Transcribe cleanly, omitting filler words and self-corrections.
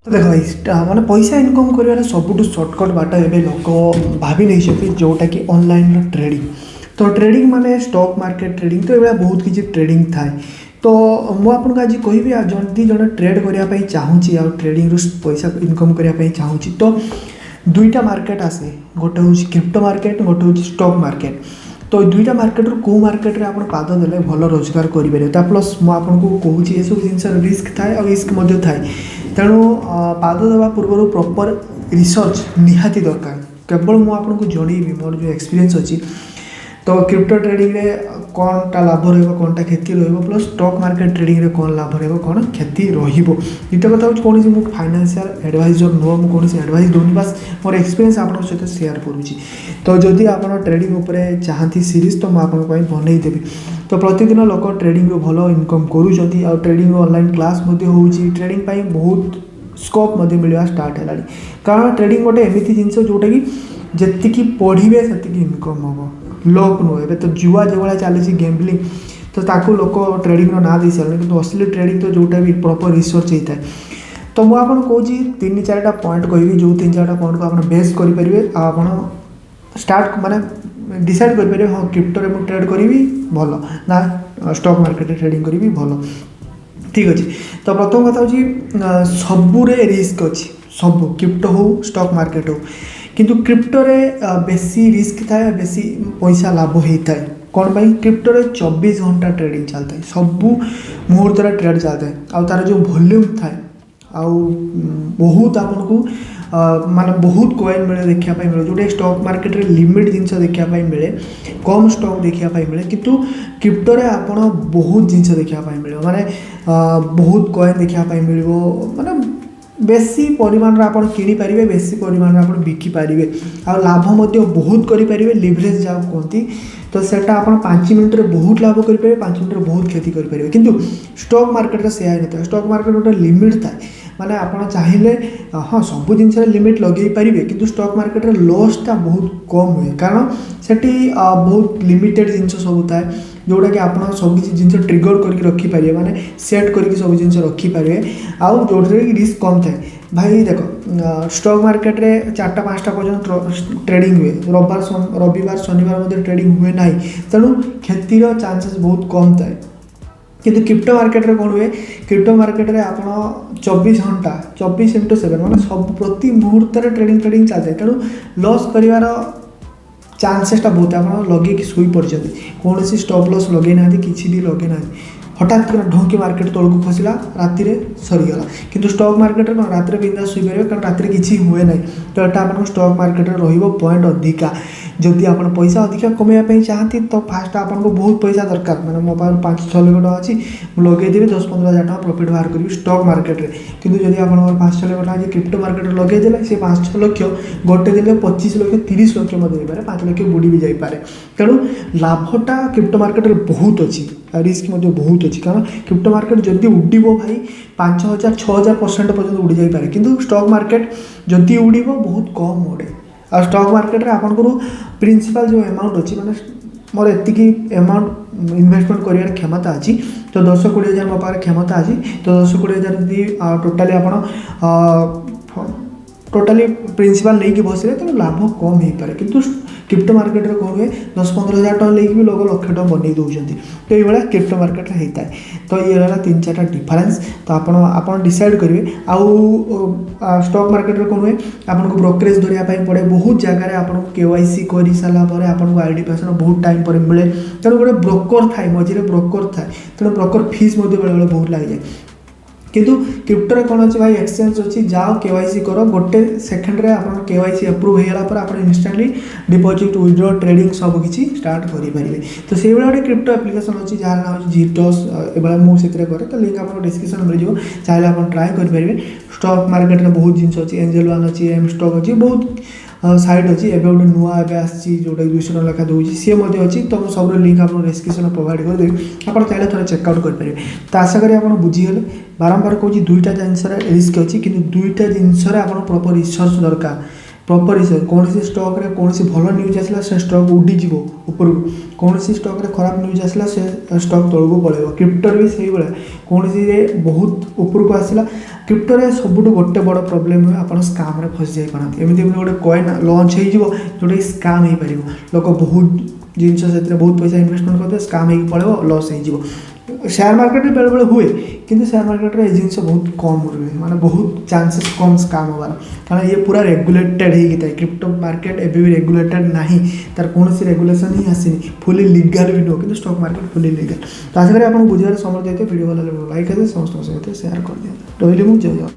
तो देख भाई मैंने पैसा इनकम कर सबुठ सर्टकट बाट ए लोक भाभी नहीं जोटा कि ऑनलाइन ट्रेडिंग। तो ट्रेडिंग माने स्टॉक मार्केट ट्रेडिंग तो ये बहुत किसी ट्रेडिंग थाए। तो मुझे आज कहबी जदि जड़े ट्रेड करने चाहूँगी आ ट्रेडिंग पैसा इनकम करने चाहूँगी तो दुईटा मार्केट आसे, गोटे हूँ क्रिप्टो मार्केट, गोटे हूँ स्टॉक मार्केट। तो दुईटा मार्केट कौ मार्केट रे आपण पाद देले भल रोजगार करेंगे। प्लस मुझे कहूँ ये सब जिन रिस्क थाए और रिस्क थाए, तेणु पाद देवा पूर्व प्रॉपर रिसर्च निहाती दरकार। केवल मुझे जनइबी मोर जो एक्सपीरियंस अच्छी तो क्रिप्टो ट्रेडिंग रे कौन टा लाभ रहा कौन टा क्षति रहा प्लस स्टॉक मार्केट ट्रेडिंग रे कौन लाभ रहा कौन क्षति द्वितीय कथा हूँ कौन मुझे फाइनेंशियल एडवाइजर नुह मुझे एडवाइस दूनी बास मोर एक्सपीरियंस आपन सहित शेयर करुँची। तो जदि आप ट्रेडिंग उपरे चाहती सीरीज तो मुझे बनईदेवी। तो प्रतिदिन लोक ट्रेडिंग भल इनकम करुँच आ ट्रेडिंग ऑनलाइन क्लास होची ट्रेडिंग पाई बहुत स्कोप मिलवा स्टार्ट है। कारण ट्रेडिंग गोटे एमती जिनस जोटा कि जी पढ़े से इनकम हम लोक नुह ए तो जुआ जो भाई चली गेम्बलिंग तो ताकू लोक ट्रेडिंग ना दे सारे कि असली ट्रेडिंग तो जोटा भी प्रॉपर रिसर्च होता है। तो मुझे कहूँ 3-4टा पॉइंट कहबी जो 3-4टा पॉइंट को आप बेस करेंगे आप स्टार्ट माने डिसाइड करेंगे हाँ क्रिप्टो मुझे ट्रेड करी भल ना स्टॉक मार्केट ट्रेडिंग करी भल। ठीक अच्छे। तो प्रथम कथा हूँ सबूरे रिस्क अच्छी सब क्रिप्टो हो स्टॉक मार्केट हो किंतु क्रिप्टो रे बेसी रिस्क थाए बेसी पैसा लाभ होता है। कौन पाई क्रिप्टो रे 24 घंटा ट्रेडिंग चलता है, सबू मुहूर्त ट्रेड चलता है आ तार जो वॉल्यूम थाए आउ बहुत आपन को माने बहुत कॉइन मिले देखापी मिले जोटे स्टॉक मार्केट रे लिमिट जिनस देखापी मिले कम स्टॉक देखापी मिले किंतु क्रिप्टो रे आपन बहुत जिनस देखापी मिले माने बहुत कॉइन देखापी मिल माने बेसी परिमाण आप किनीपारे बेसी परिमाण आप बिकिपारे आ लाभ बहुत करेंगे लिवरेज जहाँ कहती। तो सेटा आप 5 मिनट रे बहुत लाभ करेंगे 5 मिनट रे बहुत क्षति करेंगे किंतु स्टॉक मार्केट से सेया नहीं था। स्टॉक मार्केट गोटे लिमिट था माने आप चाहिए हाँ सब जिनस लिमिट लगे पारे किंतु स्टॉक मार्केट रे लॉसटा बहुत कम हुए कारण से बहुत लिमिटेड जिनस सब थाए जोटा कि आप सब किसी जिन ट्रिगर करके रखिपारे माने सेट करके सब जिन रखिपारे आउ जो रिस्क कम थाए। भाई देख स्टॉक मार्केट रे 4टा-5टा पर्यटन ट्रेडिंग हुए रविवार शनिवार मध्य ट्रेडिंग हुए ना तेणु क्षतिर चांसेस बहुत कम थाए। किंतु क्रिप्टो मार्केट रे कौन हुए क्रिप्टो मार्केट रे आप 24 घंटा 24x7 माने सब प्रति मुहूर्त ट्रेडिंग चलता है तेणु लॉस कर चांसेसटा बहुत आप लगे कि शुई पड़ते कौन सी स्टॉप लॉस लगे ना कि भी लगे ना हठात ढोंकी मार्केट तौक खसला राति सरीगला किंतु स्टॉक मार्केट में रात बिंदा शुई पारे कारण राति किसी हुए ना। तो यहाँ आप स्टॉक मार्केट में रॉइंट अधिका जदि आप पैसा अधिका कमाई चाहती तो फास्ट आपको बहुत पैसा दरकार मैंने मो पास 5-6 लाख टका अच्छी लगेदेवी 10-15 हज़ार टका प्रॉफिट बाहर करी स्टॉक मार्केट में किंतु जदि आप 5-6 लाख टका क्रिप्टो मार्केट में लगेदेले से 5-6 लाख गोटे दिन 25 लाख 30 लाख जापे 5 लाख बुड़ी भी जापे। तेणु लाभटा क्रिप्टो मार्केट में बहुत अच्छी रिस्क बहुत अच्छी कारण क्रिप्टो मार्केट जदि उड़ब भाई 5,000-6,000% पर्यटन उड़ी जापे किंतु स्टॉक मार्केट जदि उड़ब बहुत कम उड़े आ स्टॉक मार्केट रे आपन प्रिंसिपल जो अमाउंट अच्छी माने मोर एतिकी अमाउंट इन्वेस्टमेंट कर क्षमता अच्छी तो 10-20 हज़ार मो पाखे क्षमता अच्छी तो 10-20 हज़ार जदि टोटाली आप टोटाली प्रिंसिपल लेकिन बसले तो लाभ कम हो पारे किंतु क्रिप्टो मार्केट रे कौन हुए 10-15 हज़ार टका लेकिन भी लोग लक्ष टका बन दौरान तो ये क्रिप्टो मार्केट में होता है। तो ये रहा 3-4टा डिफरेन्स तो आप डिसाइड करेंगे आउ स्टॉक मार्केट में कौन हुए आपको ब्रोकरेज धरने पड़े बहुत जगह आपको KYC कर सारापर आपको आईडी पासवर्ड बहुत टाइम पर मिले तेणु गोटे ब्रोकर थाए मझे ब्रोकर थाए तेणु ब्रोकर फीस बेले बेले बहुत लग जाए किंतु क्रिप्टो रे कौन अच्छे भाई एक्सचेंज अच्छी जाओ KYC कर गोटे सेकेंड रे आप KYC अप्रूव होगा आप इनस्टाटली डिपॉजिट विड्रॉ ट्रेडिंग सब किसी स्टार्ट करेंगे। तो से गोटे क्रिप्टो एप्लिकेशन अच्छी जहाँ नाम जीटॉस ए मुझे करे तो लिंक आपको डिस्क्रिप्शन मिल चाहिए आप ट्राए करेंगे। स्टॉक मार्केट में बहुत जिन अच्छी एंजल वन अच्छी एम स्टॉक अच्छी बहुत साइट अच्छी एवं गोटे नुआ आसी जोटा 200 टका लेखा दूसरी सी अच्छी तो सब लिंक आप डिस्क्रिप्शन प्रोवाइड करदेवी आप चाहिए थोड़ा चेकआउट करेंगे। तो आशा करी आप बुझीगले बारंबार कहूँ 2टा जिनस रिस्क अच्छी कि 2टा जिनस प्रॉपर रिसर्च दरकार प्रॉपर हिसाब कौन सी स्टॉक रे कौन सी भल न्यूज आसला से स्टॉक उड़ीଯିव ऊपर कौन सी स्टॉक रे खराब न्यूज आसला से स्टॉक तलू पड़ेगा क्रिप्टो भी से भाई कौन सी बहुत ऊपर को आसला क्रिप्टो रे सबुठ गोटे बड़ प्रोब्लेम हुए आप स्काम रे फसी जाई पारती एमती गोटे कॉइन लॉन्च हो जोटा स्काम हो पार लोक बहुत जिनस से बहुत पैसा इन्वेस्टमेंट करते स्काम हो पड़े लॉस हो शेयर मार्केट बेले बेले हुए किंतु शेयर मार्केट रे जिनस बहुत कम रुए माने बहुत चांसेस कम स्काम होवार कारण ये पूरा रेगुलेटेड हो क्रिप्टो मार्केट एबे भी रेगुलेटेड नहीं तार कौन सी रेगुलेशन ही आसनी फुली लीगल भी नुह कि स्टॉक मार्केट फुली लीगल तो आशा करी आपको बुझे समझ देते वीडियो वाला लाइक है समस्त सहित शेयर कर दिया रही मुझे।